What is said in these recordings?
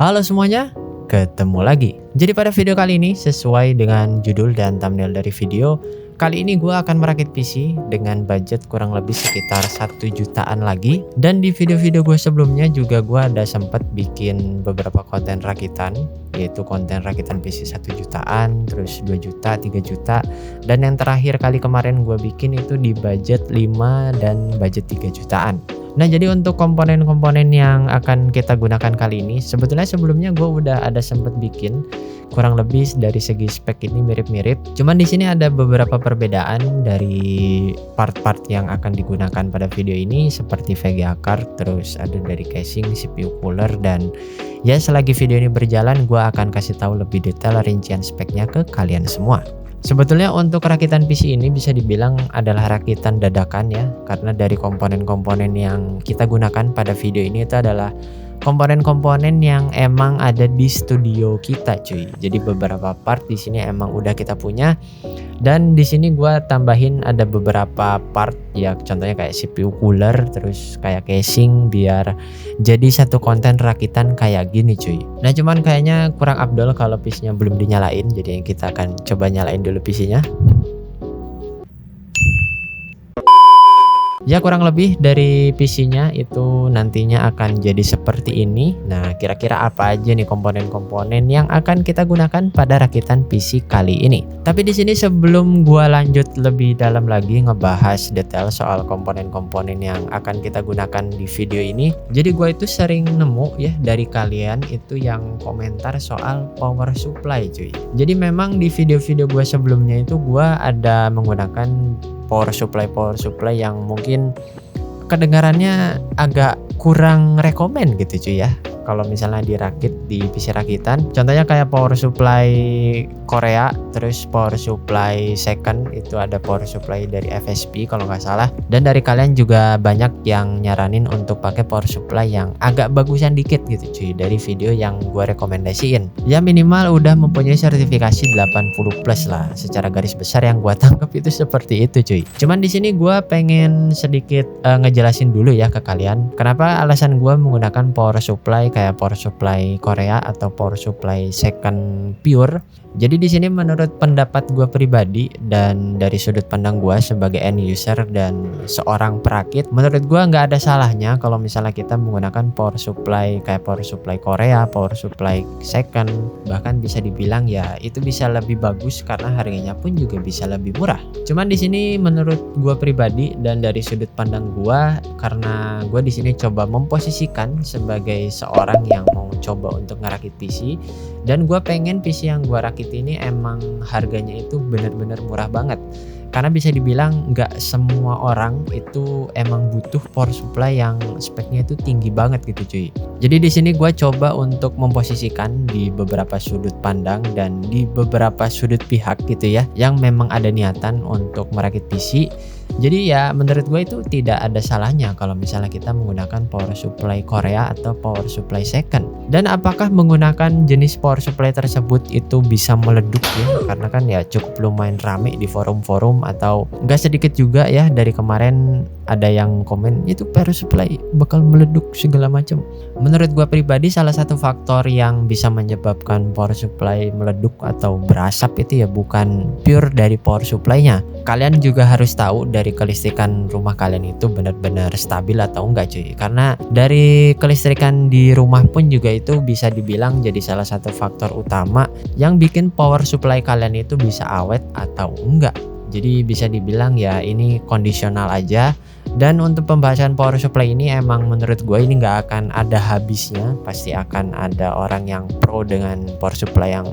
Halo semuanya, ketemu lagi. Jadi pada video kali ini sesuai dengan judul dan thumbnail dari video, kali ini gue akan merakit PC dengan budget kurang lebih sekitar 1 jutaan lagi. Dan di video-video gue sebelumnya juga gue ada sempat bikin beberapa konten rakitan, yaitu konten rakitan PC 1 jutaan, terus 2 juta, 3 juta. Dan yang terakhir kali kemarin gue bikin itu di budget 5 dan budget 3 jutaan. Nah, jadi untuk komponen-komponen yang akan kita gunakan kali ini, sebetulnya sebelumnya gue udah ada sempat bikin kurang lebih dari segi spek ini mirip-mirip. Cuman di sini ada beberapa perbedaan dari part-part yang akan digunakan pada video ini, seperti VGA card, terus ada dari casing, CPU cooler, dan ya selagi video ini berjalan gue akan kasih tahu lebih detail rincian speknya ke kalian semua. Sebetulnya untuk rakitan PC ini bisa dibilang adalah rakitan dadakan ya, karena dari komponen-komponen yang kita gunakan pada video ini itu adalah komponen-komponen yang emang ada di studio kita cuy. Jadi beberapa part di sini emang udah kita punya, dan di sini gua tambahin ada beberapa part ya, contohnya kayak CPU cooler, terus kayak casing, biar jadi satu konten rakitan kayak gini cuy. Nah cuman kayaknya kurang afdol kalau PC-nya belum dinyalain, jadi kita akan coba nyalain dulu PC-nya. Ya kurang lebih dari PC-nya itu nantinya akan jadi seperti ini. Nah kira-kira apa aja nih komponen-komponen yang akan kita gunakan pada rakitan PC kali ini. Tapi di sini sebelum gua lanjut lebih dalam lagi ngebahas detail soal komponen-komponen yang akan kita gunakan di video ini, jadi gua itu sering nemu ya dari kalian itu yang komentar soal power supply cuy. Jadi memang di video-video gua sebelumnya itu gua ada menggunakan power supply yang mungkin kedengarannya agak kurang rekomen gitu cuy ya, kalau misalnya dirakit di PC rakitan. Contohnya kayak power supply Korea, terus power supply second itu ada power supply dari FSP kalau nggak salah. Dan dari kalian juga banyak yang nyaranin untuk pakai power supply yang agak bagusan dikit gitu cuy, dari video yang gue rekomendasiin. Ya minimal udah mempunyai sertifikasi 80 plus lah, secara garis besar yang gue tangkap itu seperti itu cuy. Cuman di sini gue pengen sedikit ngejelasin dulu ya ke kalian, kenapa alasan gue menggunakan power supply kayak power supply Korea atau power supply second pure. Jadi di sini menurut pendapat gue pribadi dan dari sudut pandang gue sebagai end user dan seorang perakit, menurut gue nggak ada salahnya kalau misalnya kita menggunakan power supply kayak power supply Korea, power supply second, bahkan bisa dibilang ya itu bisa lebih bagus karena harganya pun juga bisa lebih murah. Cuman di sini menurut gue pribadi dan dari sudut pandang gue, karena gue di sini coba memposisikan sebagai seorang yang mau coba untuk ngerakit PC, dan gue pengen PC yang gue rakit ini emang harganya itu bener-bener murah banget, karena bisa dibilang nggak semua orang itu emang butuh power supply yang speknya itu tinggi banget gitu cuy. Jadi di sini gue coba untuk memposisikan di beberapa sudut pandang dan di beberapa sudut pihak gitu ya, yang memang ada niatan untuk merakit PC. Jadi ya menurut gue itu tidak ada salahnya kalau misalnya kita menggunakan power supply Korea atau power supply second. Dan apakah menggunakan jenis power supply tersebut itu bisa meleduk ya, karena kan ya cukup lumayan rame di forum-forum, atau enggak sedikit juga ya dari kemarin ada yang komen itu power supply bakal meleduk segala macam. Menurut gue pribadi salah satu faktor yang bisa menyebabkan power supply meleduk atau berasap itu ya bukan pure dari power supply-nya. Kalian juga harus tahu dari kelistrikan rumah kalian itu benar-benar stabil atau enggak cuy, karena dari kelistrikan di rumah pun juga itu bisa dibilang jadi salah satu faktor utama yang bikin power supply kalian itu bisa awet atau enggak. Jadi bisa dibilang ya ini kondisional aja. Dan untuk pembahasan power supply ini emang menurut gue ini nggak akan ada habisnya. Pasti akan ada orang yang pro dengan power supply yang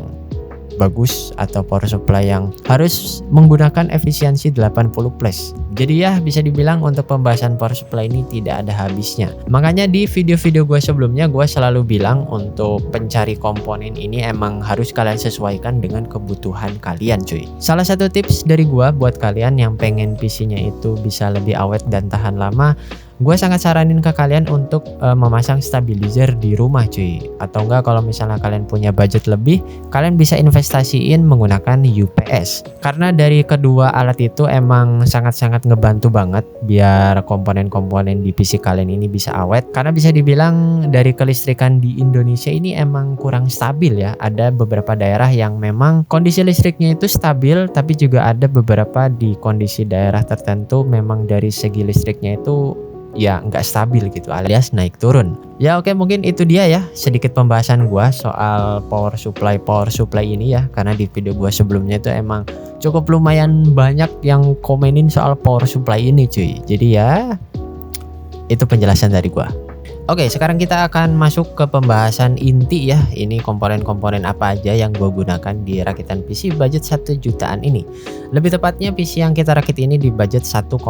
bagus atau power supply yang harus menggunakan efisiensi 80 plus. Jadi ya bisa dibilang untuk pembahasan power supply ini tidak ada habisnya. Makanya di video-video gue sebelumnya gue selalu bilang untuk pencari komponen ini emang harus kalian sesuaikan dengan kebutuhan kalian cuy. Salah satu tips dari gue buat kalian yang pengen PC-nya itu bisa lebih awet dan tahan lama, gue sangat saranin ke kalian untuk memasang stabilizer di rumah cuy. Atau enggak kalau misalnya kalian punya budget lebih, kalian bisa investasiin menggunakan UPS. Karena dari kedua alat itu emang sangat-sangat ngebantu banget biar komponen-komponen di PC kalian ini bisa awet. Karena bisa dibilang dari kelistrikan di Indonesia ini emang kurang stabil ya. Ada beberapa daerah yang memang kondisi listriknya itu stabil, tapi juga ada beberapa di kondisi daerah tertentu memang dari segi listriknya itu ya nggak stabil gitu, alias naik turun. Ya oke, mungkin itu dia ya sedikit pembahasan gua soal power supply ini ya, karena di video gua sebelumnya itu emang cukup lumayan banyak yang komenin soal power supply ini cuy. Jadi ya itu penjelasan dari gua. Oke, sekarang kita akan masuk ke pembahasan inti ya. Ini komponen-komponen apa aja yang gue gunakan di rakitan PC budget 1 jutaan ini. Lebih tepatnya PC yang kita rakit ini di budget 1,4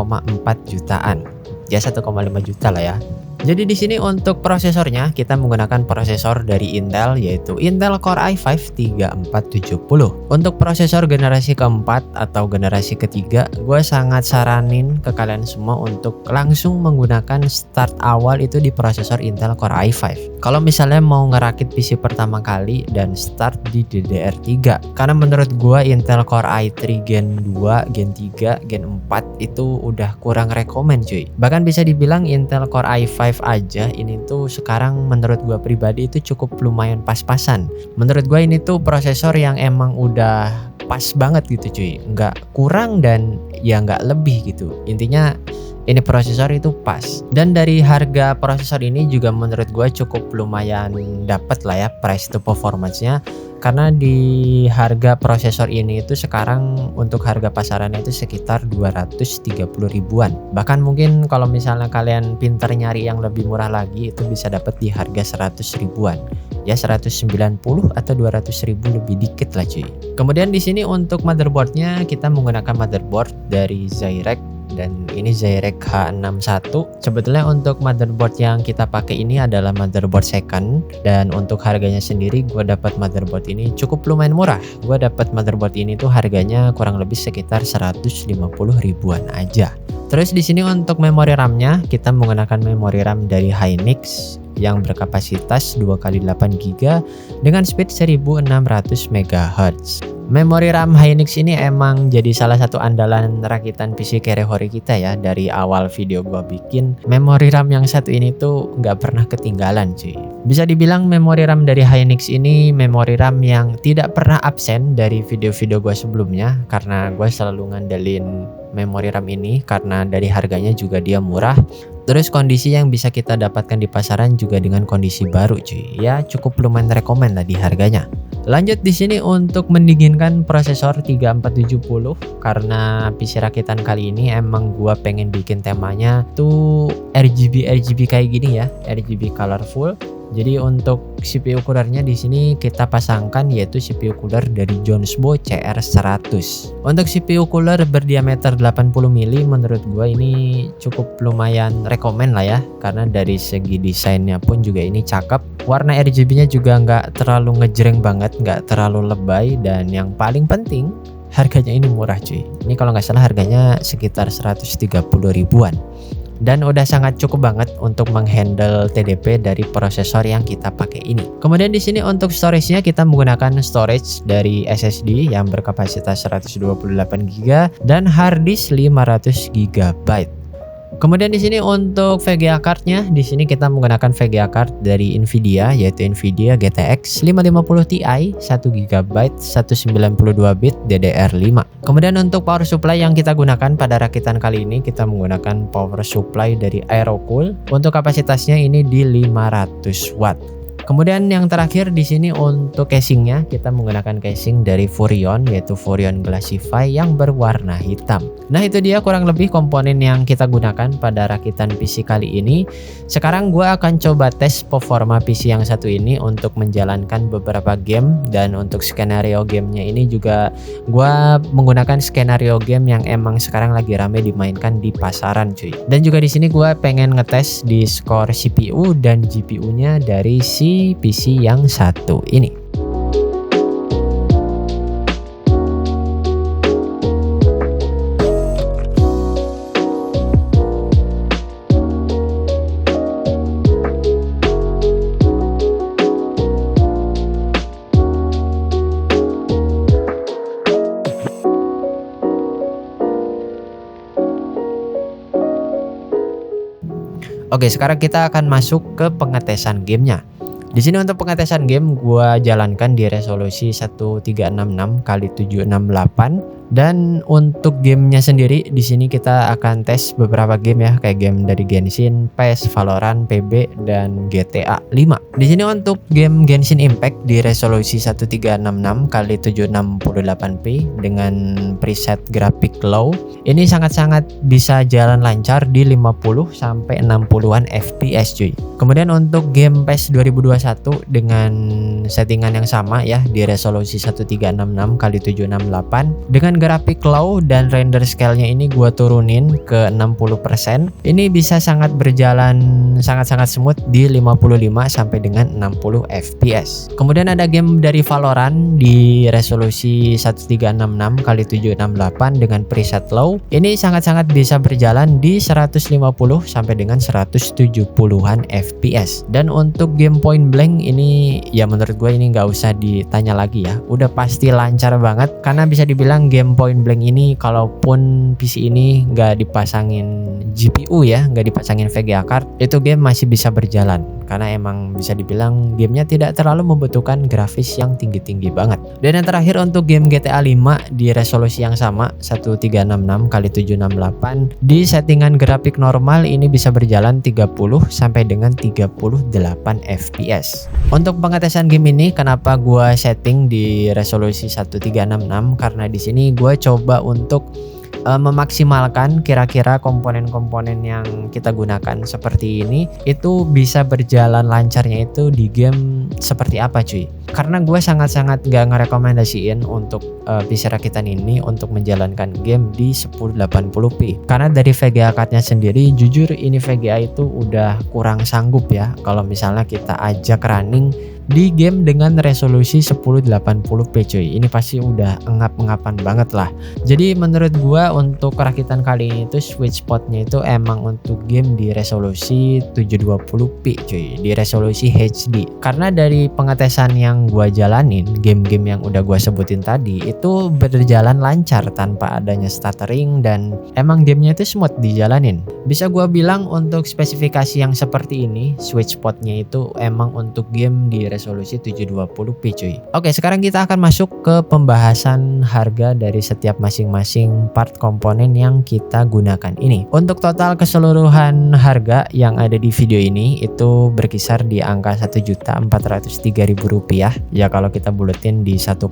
jutaan. Ya 1,5 juta lah ya. Jadi di sini untuk prosesornya kita menggunakan prosesor dari Intel, yaitu Intel Core i5 3470. Untuk prosesor generasi keempat atau generasi ketiga, gue sangat saranin ke kalian semua untuk langsung menggunakan start awal itu di prosesor Intel Core i5. Kalau misalnya mau ngerakit PC pertama kali dan start di DDR3, karena menurut gue Intel Core i3 Gen 2, Gen 3, Gen 4 itu udah kurang rekomen cuy. Bahkan bisa dibilang Intel Core i5 aja ini tuh sekarang menurut gua pribadi itu cukup lumayan pas-pasan. Menurut gua ini tuh prosesor yang emang udah pas banget gitu cuy, nggak kurang dan ya nggak lebih gitu. Intinya ini prosesor itu pas. Dan dari harga prosesor ini juga menurut gue cukup lumayan dapat lah ya price to performance-nya. Karena di harga prosesor ini itu sekarang untuk harga pasarannya itu sekitar 230 ribuan. Bahkan mungkin kalau misalnya kalian pinter nyari yang lebih murah lagi itu bisa dapat di harga 100 ribuan. Ya 190 atau 200 ribu lebih dikit lah cuy. Kemudian di sini untuk motherboardnya kita menggunakan motherboard dari Zyrex. Dan ini Zyrex H61. Sebetulnya untuk motherboard yang kita pakai ini adalah motherboard second, dan untuk harganya sendiri gue dapat motherboard ini cukup lumayan murah. Gue dapat motherboard ini tuh harganya kurang lebih sekitar 150 ribuan aja. Terus di sini untuk memori RAM-nya kita menggunakan memori RAM dari Hynix yang berkapasitas 2x8 GB dengan speed 1600 MHz. Memori RAM Hynix ini emang jadi salah satu andalan rakitan PC Kerehori kita ya. Dari awal video gua bikin, memori RAM yang satu ini tuh nggak pernah ketinggalan cuy. Bisa dibilang memori RAM dari Hynix ini memori RAM yang tidak pernah absen dari video-video gua sebelumnya, karena gua selalu ngandelin memori RAM ini karena dari harganya juga dia murah. Terus kondisi yang bisa kita dapatkan di pasaran juga dengan kondisi baru cuy. Ya cukup lumayan rekomen lah di harganya. Lanjut di sini untuk mendinginkan prosesor 3470, karena PC rakitan kali ini emang gua pengen bikin temanya tuh RGB kayak gini ya, RGB colorful. Jadi untuk CPU coolernya di sini kita pasangkan yaitu CPU cooler dari Jonesbo CR100. Untuk CPU cooler berdiameter 80 mili menurut gua ini cukup lumayan rekomen lah ya, karena dari segi desainnya pun juga ini cakep. Warna RGB-nya juga nggak terlalu ngejreng banget, nggak terlalu lebay, dan yang paling penting harganya ini murah cuy. Ini kalau nggak salah harganya sekitar 130 ribuan. Dan udah sangat cukup banget untuk menghandle TDP dari prosesor yang kita pakai ini. Kemudian di sini untuk storage-nya kita menggunakan storage dari SSD yang berkapasitas 128 GB dan hard disk 500 GB. Kemudian di sini untuk VGA card-nya, di sini kita menggunakan VGA card dari Nvidia yaitu Nvidia GTX 550 Ti 1 GB 192 bit DDR5. Kemudian untuk power supply yang kita gunakan pada rakitan kali ini kita menggunakan power supply dari Aerocool. Untuk kapasitasnya ini di 500 watt. Kemudian yang terakhir di sini untuk casingnya kita menggunakan casing dari Furion yaitu Furion Glassify yang berwarna hitam. Nah itu dia kurang lebih komponen yang kita gunakan pada rakitan PC kali ini. Sekarang gue akan coba tes performa PC yang satu ini untuk menjalankan beberapa game, dan untuk skenario gamenya ini juga gue menggunakan skenario game yang emang sekarang lagi rame dimainkan di pasaran cuy. Dan juga di sini gue pengen ngetes di skor CPU dan GPU-nya dari si PC yang satu ini. Oke, sekarang kita akan masuk ke pengetesan gamenya. Di sini untuk pengetesan game gua jalankan di resolusi 1366 kali 768 dan untuk gamenya sendiri di sini kita akan tes beberapa game ya, kayak game dari Genshin, PES, Valorant, PB dan GTA 5. Di sini untuk game Genshin Impact di resolusi 1366 kali 768p dengan preset grafik low. Ini sangat-sangat bisa jalan lancar di 50 sampai 60-an FPS cuy. Kemudian untuk game PES 2021 dengan settingan yang sama ya di resolusi 1366 kali 768 dengan grafik low dan render scale-nya ini gua turunin ke 60%. Ini bisa sangat berjalan sangat-sangat smooth di 55 sampai dengan 60 FPS. Kemudian ada game dari Valorant di resolusi 1366 kali 768 dengan preset low. Ini sangat-sangat bisa berjalan di 150 sampai dengan 170-an FPS. Dan untuk game Point Blank ini ya menurut gue ini nggak usah ditanya lagi ya, udah pasti lancar banget karena bisa dibilang game Point Blank ini kalaupun PC ini nggak dipasangin GPU ya, nggak dipasangin VGA card, itu game masih bisa berjalan karena emang bisa dibilang gamenya tidak terlalu membutuhkan grafis yang tinggi-tinggi banget. Dan yang terakhir untuk game GTA 5 di resolusi yang sama 1366 kali 768 di settingan grafik normal ini bisa berjalan 30 sampai dengan 38 FPS. Untuk pengetesan game ini kenapa gua setting di resolusi 1366 karena di sini gua coba untuk memaksimalkan kira-kira komponen-komponen yang kita gunakan seperti ini itu bisa berjalan lancarnya itu di game seperti apa cuy. Karena gue sangat-sangat gak ngerekomendasiin untuk PC rakitan ini untuk menjalankan game di 1080p karena dari VGA cardnya sendiri jujur ini VGA itu udah kurang sanggup ya kalau misalnya kita ajak running di game dengan resolusi 1080p cuy. Ini pasti udah engap-engapan banget lah. Jadi menurut gua untuk rakitan kali ini tuh sweet spotnya itu emang untuk game di resolusi 720p cuy, di resolusi HD. Karena dari pengetesan yang gua jalanin, game-game yang udah gua sebutin tadi itu berjalan lancar tanpa adanya stuttering dan emang gamenya itu smooth dijalanin. Bisa gua bilang untuk spesifikasi yang seperti ini sweet spotnya itu emang untuk game di resolusi 720p cuy. Oke, sekarang kita akan masuk ke pembahasan harga dari setiap masing-masing part komponen yang kita gunakan ini. Untuk total keseluruhan harga yang ada di video ini itu berkisar di angka Rp1.403.000 ya kalau kita buletin di 1,4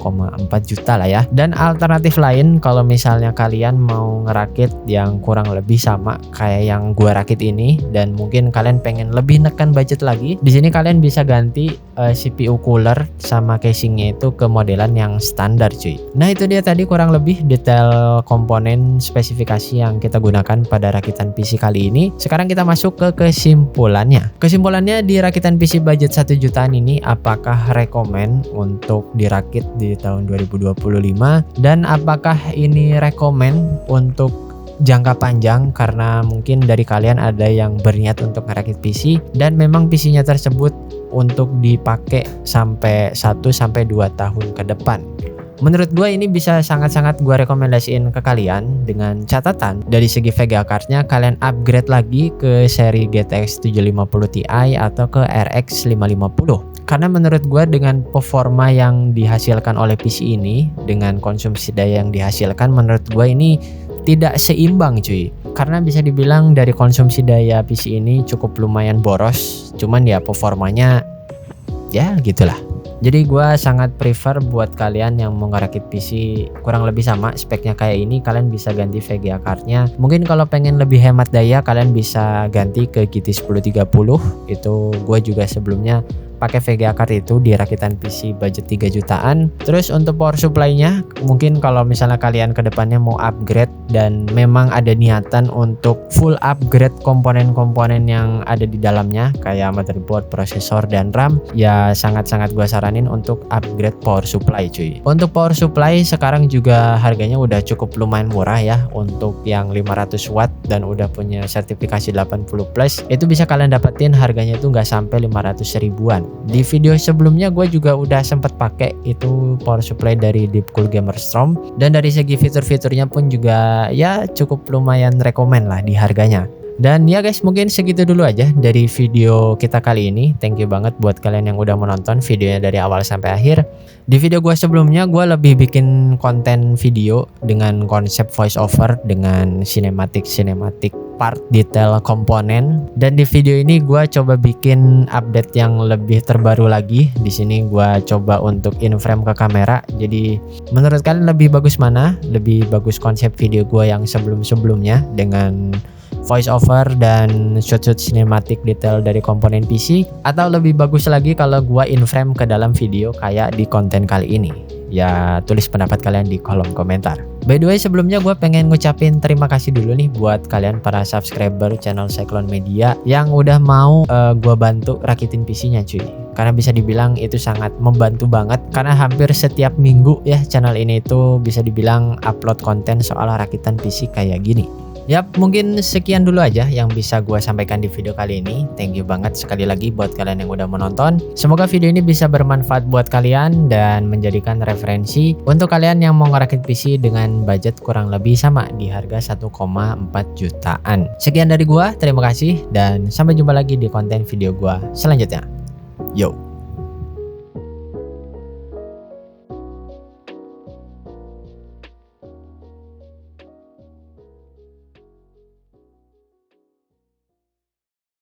juta lah ya. Dan alternatif lain kalau misalnya kalian mau ngerakit yang kurang lebih sama kayak yang gua rakit ini dan mungkin kalian pengen lebih nekan budget lagi, di sini kalian bisa ganti CPU cooler sama casingnya itu ke modelan yang standar cuy. Nah itu dia tadi kurang lebih detail komponen spesifikasi yang kita gunakan pada rakitan PC kali ini. Sekarang kita masuk ke kesimpulannya. Kesimpulannya di rakitan PC budget 1 jutaan ini apakah rekomen untuk dirakit di tahun 2025 dan apakah ini rekomen untuk jangka panjang karena mungkin dari kalian ada yang berniat untuk ngerakit PC dan memang PC-nya tersebut untuk dipakai sampai 1 sampai 2 tahun ke depan. Menurut gue ini bisa sangat-sangat gue rekomendasiin ke kalian dengan catatan dari segi VGA cardnya kalian upgrade lagi ke seri GTX 750 Ti atau ke RX 550. Karena menurut gue dengan performa yang dihasilkan oleh PC ini dengan konsumsi daya yang dihasilkan menurut gue ini tidak seimbang cuy. Karena bisa dibilang dari konsumsi daya PC ini cukup lumayan boros, cuman ya performanya ya gitulah. Jadi gue sangat prefer buat kalian yang mau ngerakit PC kurang lebih sama speknya kayak ini, kalian bisa ganti VGA cardnya. Mungkin kalau pengen lebih hemat daya kalian bisa ganti ke GT 1030. Itu gue juga sebelumnya pakai VGA card itu di rakitan PC budget 3 jutaan. Terus untuk power supply-nya mungkin kalau misalnya kalian kedepannya mau upgrade dan memang ada niatan untuk full upgrade komponen-komponen yang ada di dalamnya kayak motherboard, prosesor dan RAM, ya sangat-sangat gua saranin untuk upgrade power supply cuy. Untuk power supply sekarang juga harganya udah cukup lumayan murah ya. Untuk yang 500 watt dan udah punya sertifikasi 80 plus itu bisa kalian dapetin harganya itu nggak sampai 500 ribuan. Di video sebelumnya gue juga udah sempat pakai itu power supply dari Deepcool Gamerstrom dan dari segi fitur-fiturnya pun juga ya cukup lumayan rekomen lah di harganya. Dan ya guys, mungkin segitu dulu aja dari video kita kali ini. Thank you banget buat kalian yang udah menonton videonya dari awal sampai akhir. Di video gua sebelumnya gua lebih bikin konten video dengan konsep voice over dengan sinematik part detail komponen, dan di video ini gua coba bikin update yang lebih terbaru lagi. Di sini gua coba untuk in frame ke kamera. Jadi menurut kalian lebih bagus mana? Lebih bagus konsep video gua yang sebelum-sebelumnya dengan voice over dan shoot sinematik detail dari komponen PC, atau lebih bagus lagi kalau gua in frame ke dalam video kayak di konten kali ini? Ya tulis pendapat kalian di kolom komentar. By the way, sebelumnya gue pengen ngucapin terima kasih dulu nih buat kalian para subscriber channel Cyclone Media yang udah mau gue bantu rakitin PC-nya cuy. Karena bisa dibilang itu sangat membantu banget, karena hampir setiap minggu ya channel ini itu bisa dibilang upload konten soal rakitan PC kayak gini. Yap, mungkin sekian dulu aja yang bisa gue sampaikan di video kali ini. Thank you banget sekali lagi buat kalian yang udah menonton. Semoga video ini bisa bermanfaat buat kalian dan menjadikan referensi untuk kalian yang mau ngerakit PC dengan budget kurang lebih sama di harga 1,4 jutaan. Sekian dari gue, terima kasih dan sampai jumpa lagi di konten video gue selanjutnya. Yo.